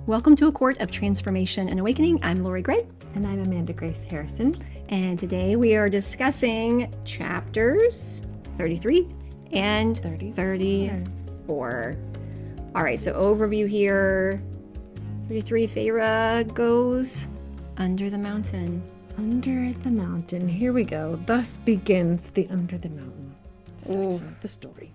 Welcome to A Court of Transformation and Awakening. I'm Lorrie Gray. And I'm Amanda Grace Harrison. And today we are discussing chapters 33 and 34. All right, so overview here. 33, Feyre goes under the mountain. Under the mountain. Here we go. Thus begins the Under the Mountain section of the story.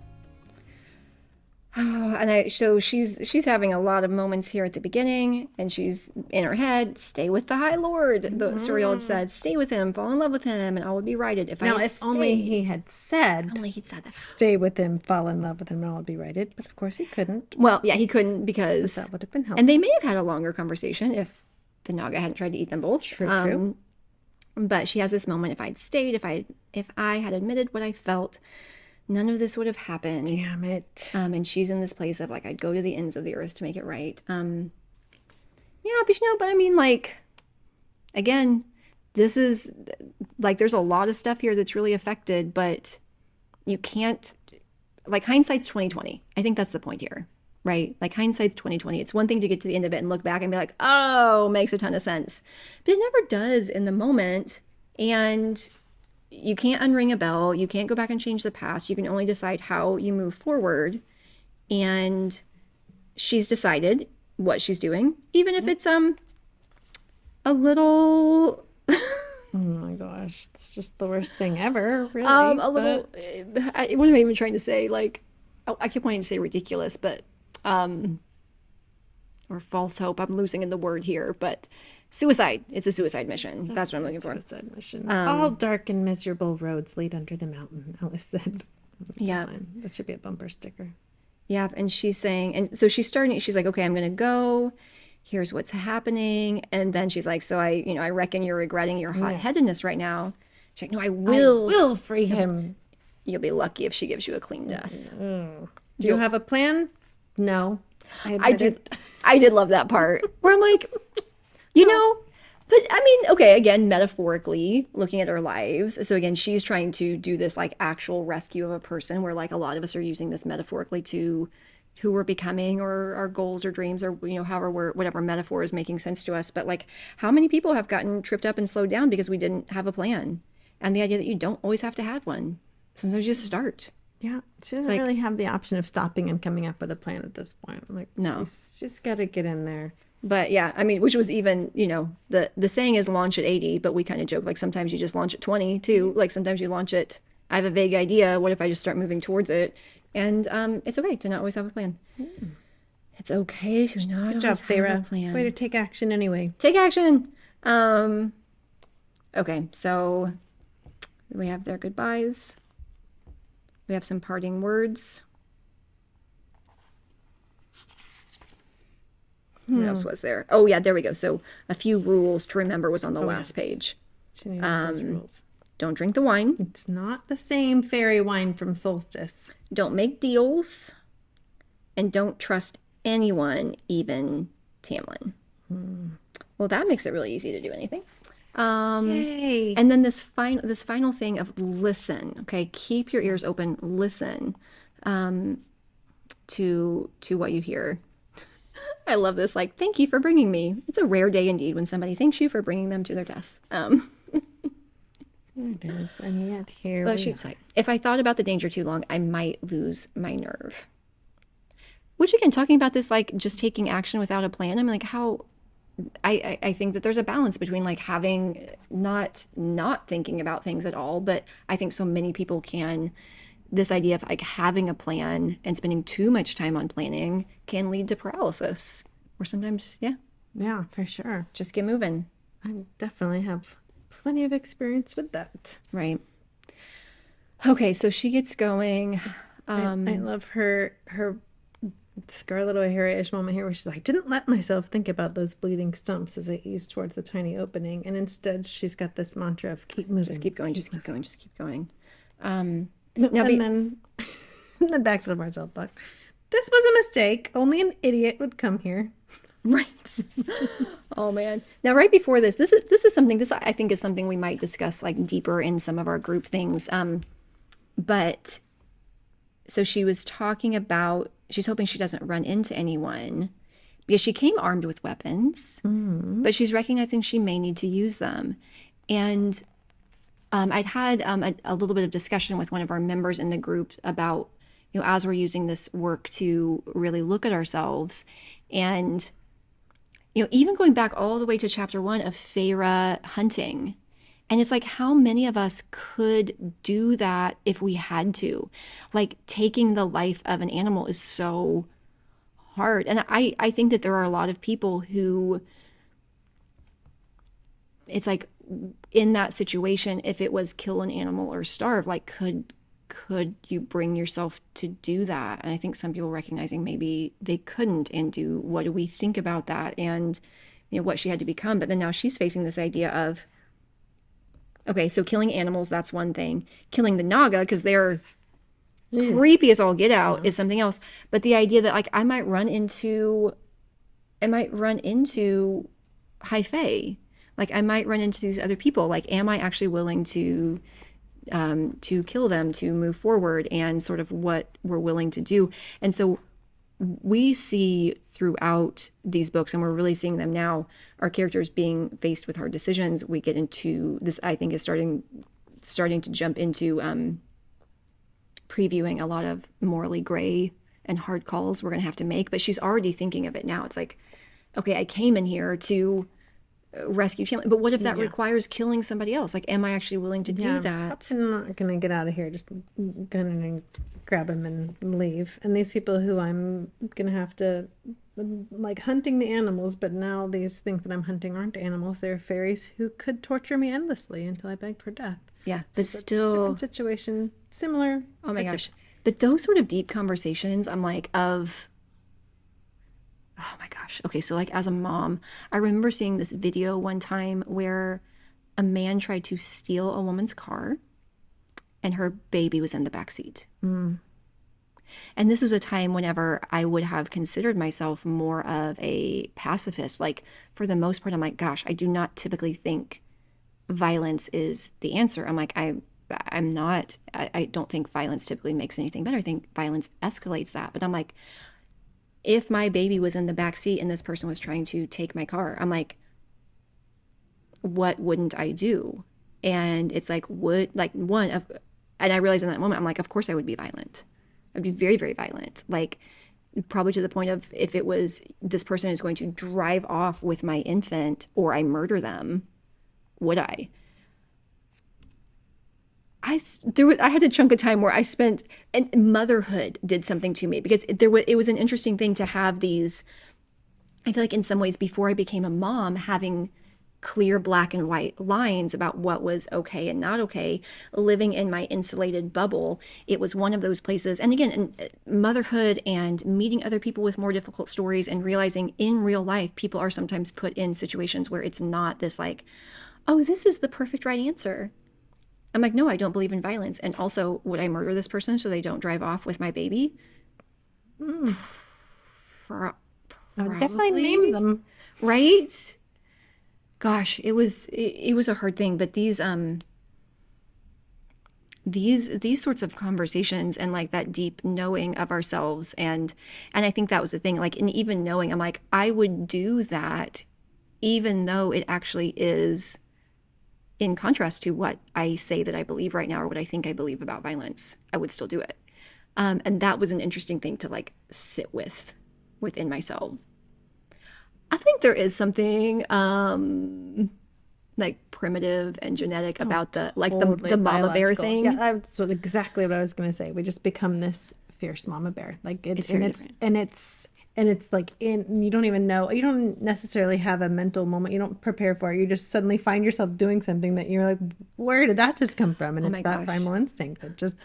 Oh, and so she's having a lot of moments here at the beginning, and she's in her head, stay with the High Lord. The story had said, stay with him, fall in love with him, and all would be righted. If only he had said, that. Stay with him, fall in love with him, and all would be righted. But of course he couldn't. Well, yeah, he couldn't because that would have been helpful. And they may have had a longer conversation if the Naga hadn't tried to eat them both. True. But she has this moment, if I'd stayed, if I had admitted what I felt, none of this would have happened. Damn it. And she's in this place of like, I'd go to the ends of the earth to make it right. Yeah, but I mean, like, again, this is like, there's a lot of stuff here that's really affected, but you can't, like, hindsight's 2020. I think that's the point here, right? Like, hindsight's 2020. It's one thing to get to the end of it and look back and be like, oh, makes a ton of sense. But it never does in the moment. And you can't unring a bell. You can't go back and change the past. You can only decide how you move forward. And she's decided what she's doing, even if it's a little Oh my gosh, it's just the worst thing ever, really. little. What am I even trying to say? Like, I keep wanting to say ridiculous, but or false hope. I'm losing in the word here, but. Suicide. It's a suicide mission. That's what I'm looking for. Suicide mission. All dark and miserable roads lead under the mountain, Alice said. Yeah. That should be a bumper sticker. Yeah. And she's saying, and so she's like, okay, I'm going to go. Here's what's happening. And then she's like, so I reckon you're regretting your hot-headedness right now. She's like, no, I will free him. You'll be lucky if she gives you a clean death. Do you have a plan? No. I did love that part where I'm like, but I mean, okay, again, metaphorically looking at our lives. So again, she's trying to do this like actual rescue of a person where like a lot of us are using this metaphorically to who we're becoming or our goals or dreams or, however whatever metaphor is making sense to us. But like how many people have gotten tripped up and slowed down because we didn't have a plan? And the idea that you don't always have to have one. Sometimes you just start. Yeah. She doesn't really have the option of stopping and coming up with a plan at this point. Like, no. She's got to get in there. But yeah, I mean, which was even, the saying is launch at 80, but we kind of joke, like sometimes you just launch at 20 too. Like sometimes you launch at, I have a vague idea. What if I just start moving towards it? And it's okay to not always have a plan. Mm. It's okay to not always have a plan. Way to take action anyway. Take action. Okay, so we have their goodbyes. We have some parting words. What else was there? Oh, yeah, there we go. So a few rules to remember was on the last page. Those rules. Don't drink the wine. It's not the same fairy wine from Solstice. Don't make deals. And don't trust anyone, even Tamlin. Well, that makes it really easy to do anything. Yay. And then this final thing of listen. Okay, keep your ears open. Listen to what you hear. I love this. Like, thank you for bringing me. It's a rare day indeed when somebody thanks you for bringing them to their deaths. It is, and yet here. But she's like, if I thought about the danger too long, I might lose my nerve. Which again, talking about this, like just taking action without a plan. I'm like, how? I think that there's a balance between like having not thinking about things at all, but I think so many people can. This idea of like having a plan and spending too much time on planning can lead to paralysis. Or sometimes, yeah, for sure. Just get moving. I definitely have plenty of experience with that. Right. Okay, so she gets going. I love her Scarlet O'Hara-ish moment here where she's like, didn't let myself think about those bleeding stumps as I eased towards the tiny opening. And instead she's got this mantra of keep moving. Just keep going, just keep going, just keep going. Then back to the Barzell book. This was a mistake. Only an idiot would come here. Right. Oh man. Now, right before this is something. This I think is something we might discuss like deeper in some of our group things. But so she was talking about. She's hoping she doesn't run into anyone, because she came armed with weapons, Mm. but she's recognizing she may need to use them. And I'd had a little bit of discussion with one of our members in the group about, as we're using this work to really look at ourselves. And, even going back all the way to chapter 1 of Feyre hunting. And it's like, how many of us could do that if we had to? Like, taking the life of an animal is so hard. And I think that there are a lot of people who, it's like, in that situation, if it was kill an animal or starve, like, could you bring yourself to do that? And I think some people recognizing maybe they couldn't, and do, what do we think about that? And what she had to become. But then now she's facing this idea of, okay, so killing animals, that's one thing. Killing the Naga, because they're Jeez. creepy as all get out, Yeah. is something else. But the idea that, like, I might run into High Fae. Like, I might run into these other people. Like, am I actually willing to kill them, to move forward, and sort of what we're willing to do? And so we see throughout these books, and we're really seeing them now, our characters being faced with hard decisions. We get into this, I think, is starting to jump into previewing a lot of morally gray and hard calls we're going to have to make. But she's already thinking of it now. It's like, okay, I came in here to rescue family, but what if that Yeah. requires killing somebody else? Like, am I actually willing to do that? I'm not gonna get out of here. Just gonna grab him and leave. And these people who I'm gonna have to, like, hunting the animals, but now these things that I'm hunting aren't animals. They're fairies who could torture me endlessly until I begged for death. Yeah, So but it's a still, different situation, similar. oh my but gosh. But those sort of deep conversations, I'm like, oh my gosh. Okay, so like, as a mom, I remember seeing this video one time where a man tried to steal a woman's car and her baby was in the back seat. different. And this was a time whenever I would have considered myself more of a pacifist. Like, for the most part, I'm like, gosh, I do not typically think violence is the answer. I'm like, I'm not, I don't think violence typically makes anything better. I think violence escalates that. But I'm like, if my baby was in the back seat and this person was trying to take my car, I'm like, what wouldn't I do? And it's like, and I realized in that moment, I'm like, of course I would be violent. I'd be very, very violent. Like, probably to the point of, if it was, this person is going to drive off with my infant or I murder them, would I? I had a chunk of time where I spent, and motherhood did something to me, because it was an interesting thing to have these. I feel like in some ways, before I became a mom, having clear black and white lines about what was okay and not okay, living in my insulated bubble, it was one of those places. And again, motherhood and meeting other people with more difficult stories, and realizing in real life, people are sometimes put in situations where it's not this like, oh, this is the perfect right answer. I'm like, no, I don't believe in violence. And also, would I murder this person so they don't drive off with my baby? I'll definitely Probably. name them. Right? Gosh, it was a hard thing, but these sorts of conversations, and like that deep knowing of ourselves, and I think that was the thing, like, and even knowing, I'm like, I would do that even though it actually is in contrast to what I say that I believe right now, or what I think I believe about violence. I would still do it. And that was an interesting thing to like sit with within myself. I think there is something like primitive and genetic about the like Totally the mama bear biological. thing. Yeah, that's exactly what I was gonna say. We just become this fierce mama bear. Like It's very different. and it's like, in you don't even know, you don't necessarily have a mental moment, you don't prepare for it, you just suddenly find yourself doing something that you're like, where did that just come from? And Oh it's my that gosh. primal instinct that just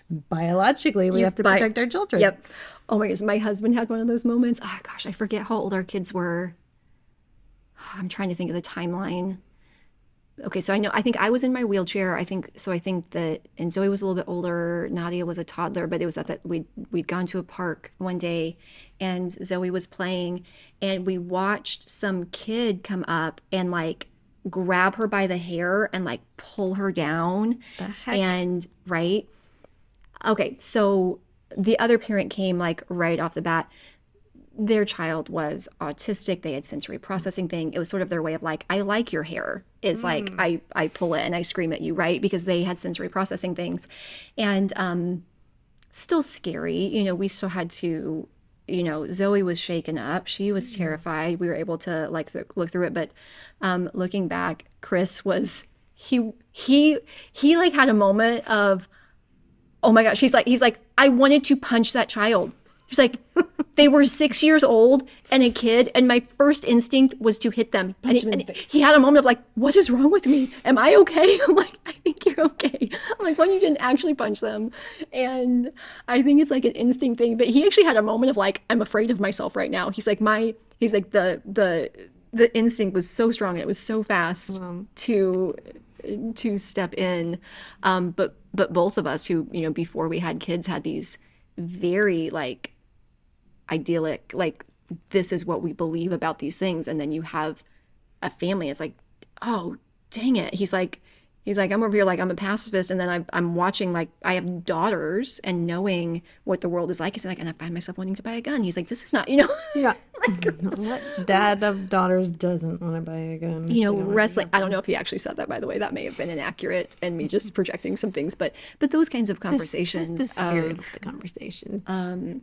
biologically we have to But protect our children. yep. Oh my gosh, my husband had one of those moments. Oh gosh, I forget how old our kids were. I'm trying to think of the timeline. Okay, so I think I was in my wheelchair. I think that, and Zoe was a little bit older. Nadia was a toddler, but it was at that we'd gone to a park one day, and Zoe was playing, and we watched some kid come up and like grab her by the hair and like pull her down. The heck? And okay, so the other parent came like right off the bat. their child was autistic. They had sensory processing thing. It was sort of their way of like, I like your hair. It's like I pull it and I scream at you, right? Because they had sensory processing things. And still scary. We still had to, Zoe was shaken up. She was terrified. We were able to like look through it, but looking back, Chris was he like had a moment of, oh my gosh, he's like, I wanted to punch that child. She's like, they were 6 years old and a kid, and my first instinct was to hit them. And, he had a moment of like, what is wrong with me? Am I okay? I'm like, I think you're okay. I'm like, when you didn't actually punch them. And I think it's like an instinct thing. But he actually had a moment of like, I'm afraid of myself right now. He's like, the instinct was so strong and it was so fast to step in. But both of us who, before we had kids had these very like idyllic, like this is what we believe about these things. And then you have a family. It's like, oh, dang it. He's like, I'm over here like I'm a pacifist. And then I'm watching, like I have daughters and knowing what the world is like. He's like, and I find myself wanting to buy a gun. He's like, this is not, Yeah. What dad of daughters doesn't want to buy a gun? Wrestling. I don't know if he actually said that, by the way. That may have been inaccurate and me just projecting some things. But those kinds of conversations. That's the spirit of the conversation.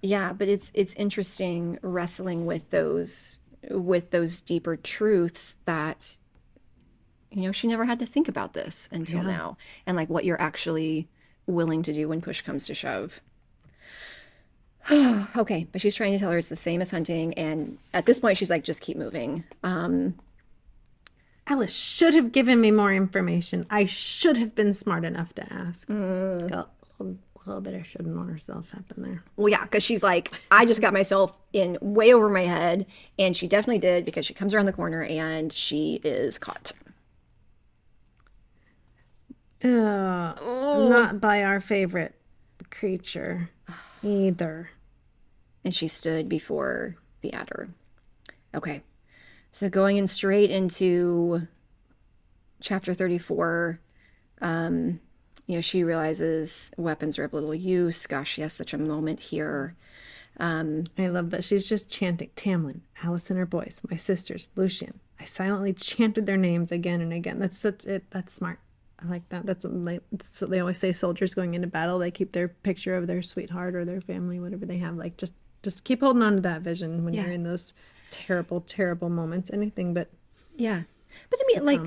Yeah, but it's interesting wrestling with those deeper truths that she never had to think about this until now, and like what you're actually willing to do when push comes to shove. Okay, but she's trying to tell her it's the same as hunting, and at this point she's like, just keep moving. Alice should have given me more information. I should have been smart enough to ask. A little bit of shouldn't want herself happen there. Well, yeah, because she's like, I just got myself in way over my head, and she definitely did, because she comes around the corner and she is caught. Not by our favorite creature either. And she stood before the adder. Okay, so going in straight into chapter 34, she realizes weapons are of little use. Gosh, she has such a moment here. I love that she's just chanting Tamlin, Alice and her boys, my sisters, Lucian. I silently chanted their names again and again. That's smart. I like that. That's what they always say. Soldiers going into battle, they keep their picture of their sweetheart or their family, whatever they have. Like just keep holding on to that vision when you're in those terrible, terrible moments. Anything but But I mean, like,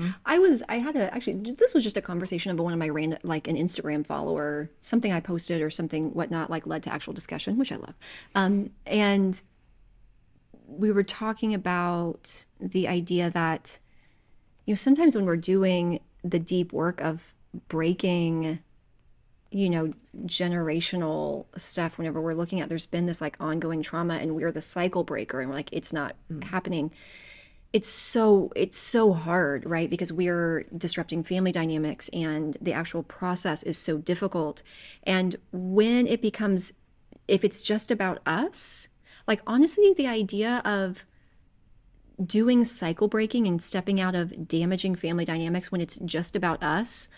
this was just a conversation of one of my random, like an Instagram follower, something I posted or something, whatnot, like led to actual discussion, which I love. And we were talking about the idea that, sometimes when we're doing the deep work of breaking, generational stuff, whenever we're looking at, there's been this like ongoing trauma and we're the cycle breaker and we're like, it's not happening. It's so hard, right? Because we're disrupting family dynamics and the actual process is so difficult. And when it becomes, if it's just about us, like honestly, the idea of doing cycle breaking and stepping out of damaging family dynamics when it's just about us,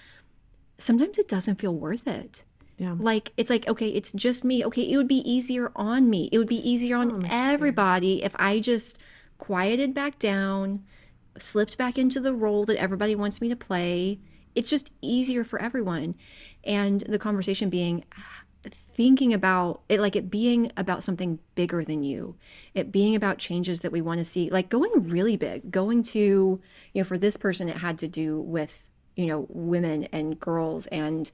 sometimes it doesn't feel worth it. Yeah. Like, it's like, okay, it's just me. Okay, it would be easier on me. It would be easier on everybody if I just quieted back down, slipped back into the role that everybody wants me to play. It's just easier for everyone. And the conversation being, thinking about it, like it being about something bigger than you, it being about changes that we want to see, like going really big, going to, for this person, it had to do with, women and girls and,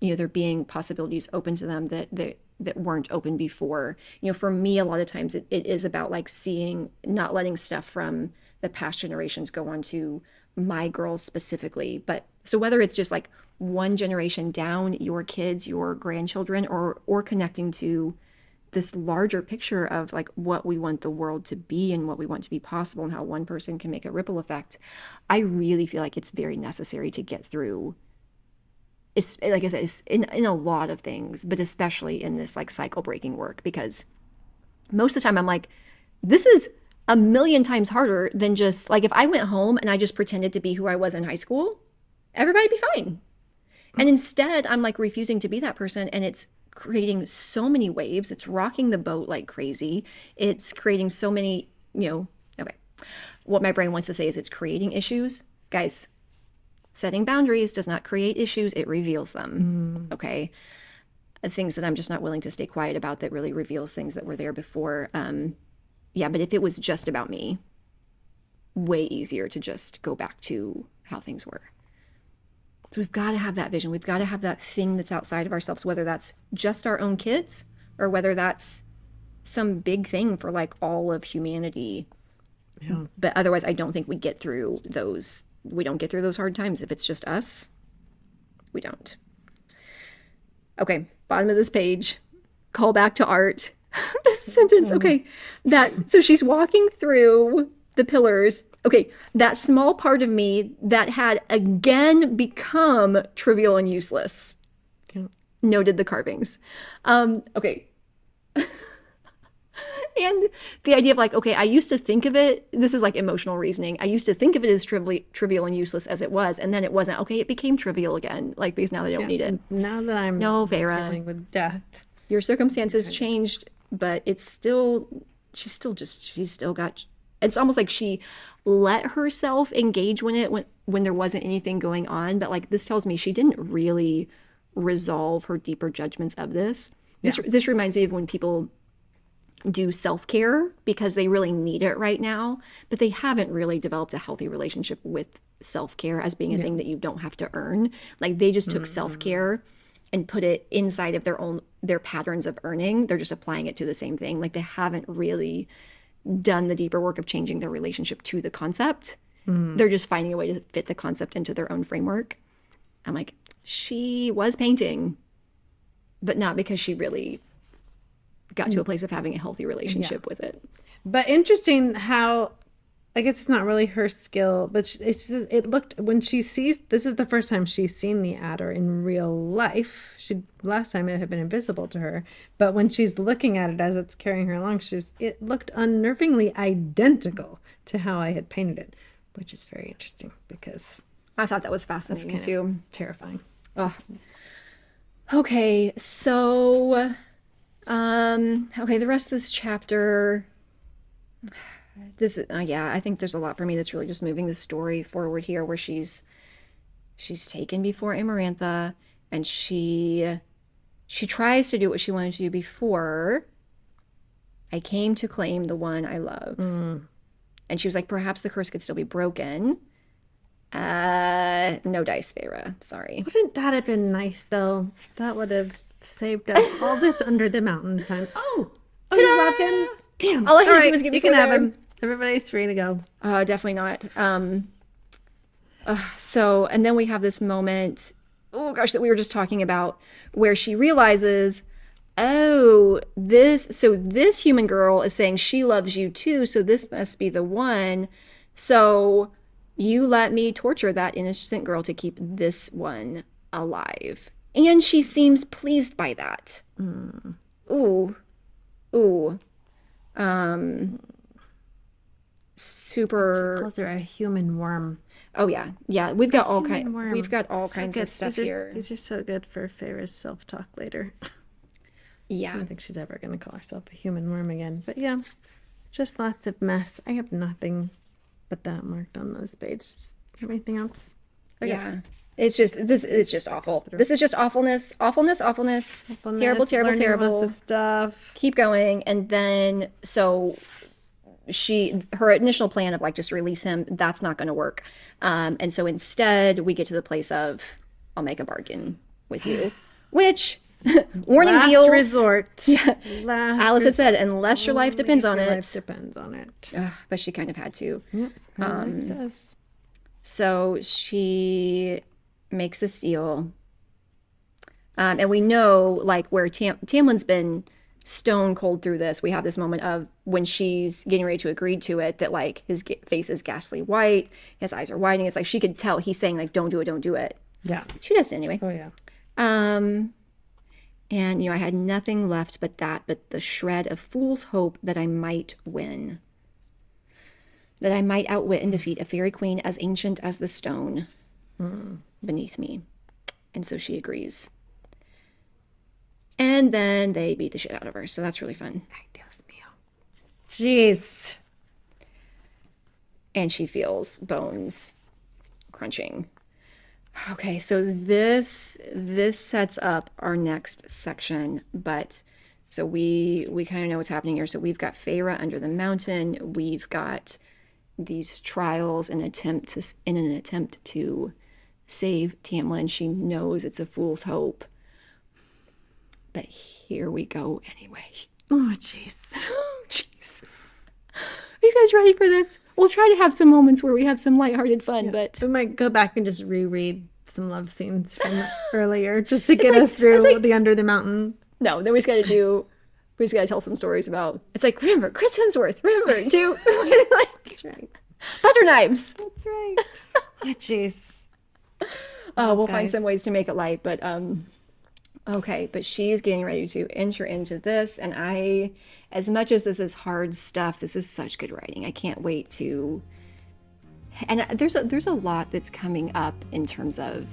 there being possibilities open to them that weren't open before. For me, a lot of times it is about like seeing, not letting stuff from the past generations go on to my girls specifically. But so whether it's just like one generation down, your kids, your grandchildren, or connecting to this larger picture of like what we want the world to be and what we want to be possible and how one person can make a ripple effect, I really feel like it's very necessary to get through. It's, like I said, it's in a lot of things, but especially in this like cycle breaking work, because most of the time I'm like, this is a million times harder than just like if I went home and I just pretended to be who I was in high school, everybody'd be fine. And instead I'm like refusing to be that person, and it's creating so many waves. It's rocking the boat like crazy. It's creating so many, okay. What my brain wants to say is it's creating issues. Guys, setting boundaries does not create issues, it reveals them. Okay. Things that I'm just not willing to stay quiet about that really reveals things that were there before. Yeah, but if it was just about me, way easier to just go back to how things were. So we've got to have that vision. We've got to have that thing that's outside of ourselves, whether that's just our own kids or whether that's some big thing for like all of humanity. Yeah. But otherwise, I don't think we get through those. We don't get through those hard times. If it's just us, we don't. Okay, bottom of this page. Call back to art. This sentence. Okay, so she's walking through the pillars. Okay, that small part of me that had again become trivial and useless. Yeah. Noted the carvings. Okay. And the idea of like, okay, I used to think of it, this is like emotional reasoning. I used to think of it as trivial and useless as it was, and then it wasn't. Okay, it became trivial again, like because now they don't need it. Now that I'm No, Vera. dealing with death. Your circumstances changed, but it's still, she's still got, it's almost like she let herself engage when there wasn't anything going on. But like this tells me she didn't really resolve her deeper judgments of this. This reminds me of when people do self-care because they really need it right now, but they haven't really developed a healthy relationship with self-care as being a thing that you don't have to earn. Like they just took self-care and put it inside of their patterns of earning. They're just applying it to the same thing. Like they haven't really done the deeper work of changing their relationship to the concept. They're just finding a way to fit the concept into their own framework. I'm like, she was painting, but not because she really got to a place of having a healthy relationship with it. But interesting how, I guess it's not really her skill, but it's just, it looked, when she sees, this is the first time she's seen the adder in real life. Last time it had been invisible to her, but when she's looking at it as it's carrying her along, it looked unnervingly identical to how I had painted it, which is very interesting because I thought that was fascinating too. Terrifying. Oh. Okay, so okay, the rest of this chapter, I think there's a lot for me that's really just moving the story forward here, where she's taken before Amarantha, and she tries to do what she wanted to do before. I came to claim the one I love. And she was like, perhaps the curse could still be broken. No dice, Feyre. Sorry. Wouldn't that have been nice though? That would have saved us all this under the mountain time. Oh, you love him? Damn. All I had to do was give you can have him. Everybody's free to go. Definitely not. So, and then we have this moment, oh gosh, that we were just talking about, where she realizes, oh, this human girl is saying she loves you too, so this must be the one. So you let me torture that innocent girl to keep this one alive. And she seems pleased by that. Ooh. Super. Calls her a human worm. Oh yeah. We've got all kinds of stuff here. These are so good for Feyre's self-talk later. Yeah. I don't think she's ever going to call herself a human worm again. But yeah, just lots of mess. I have nothing but that marked on those pages. Just anything else? Okay. Yeah. It's just awful. This is just awfulness. Terrible. Lots of stuff. Keep going. And then, so her initial plan of like just release him, that's not going to work. And so instead we get to the place of, I'll make a bargain with you, which warning Last deals. Resort. Yeah. Last Alice had said, unless your life depends on it. Life depends on it. But she kind of had to. Yep. It does. So she makes this deal. And we know like where Tamlin's been stone cold through this. We have this moment of when she's getting ready to agree to it, that like his face is ghastly white, his eyes are widening. It's like she could tell he's saying like, don't do it. Yeah. She does it anyway. Oh yeah. And I had nothing left but the shred of fool's hope that I might win. That I might outwit and defeat a fairy queen as ancient as the stone beneath me. And so she agrees. And then they beat the shit out of her. So that's really fun. Ay, Dios mío. Jeez. And she feels bones crunching. Okay, so this sets up our next section, but so we kind of know what's happening here. So we've got Feyre under the mountain. We've got these trials in an attempt to save Tamlin. She knows it's a fool's hope. But here we go anyway. Oh, jeez. Oh, jeez. Are you guys ready for this? We'll try to have some moments where we have some lighthearted fun, but We might go back and just reread some love scenes from earlier just to get us through the Under the Mountain. no, then we just gotta tell some stories about, it's like, remember, Chris Hemsworth, remember, do, like, That's right. butter knives. That's right. Oh, jeez. Oh, we'll find guys. some ways to make it light, but, okay, but she's getting ready to enter into this, and as much as this is hard stuff, this is such good writing. I can't wait to, and there's a lot that's coming up in terms of,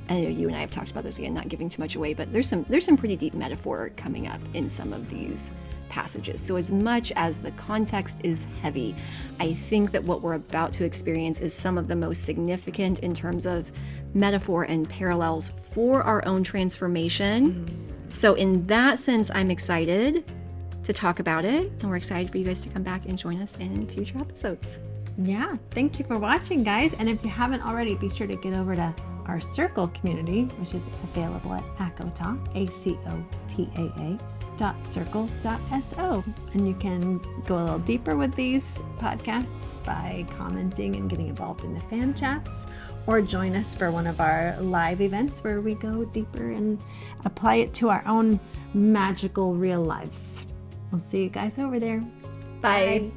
I know you and I have talked about this again, not giving too much away, but there's some pretty deep metaphor coming up in some of these passages. So as much as the context is heavy, I think that what we're about to experience is some of the most significant in terms of metaphor and parallels for our own transformation. So in that sense, I'm excited to talk about it, and we're excited for you guys to come back and join us in future episodes. Yeah, thank you for watching, guys. And if you haven't already, be sure to get over to our Circle community, which is available at ACOTAR, ACOTA.circle.so. And you can go a little deeper with these podcasts by commenting and getting involved in the fan chats, or join us for one of our live events where we go deeper and apply it to our own magical real lives. We'll see you guys over there. Bye.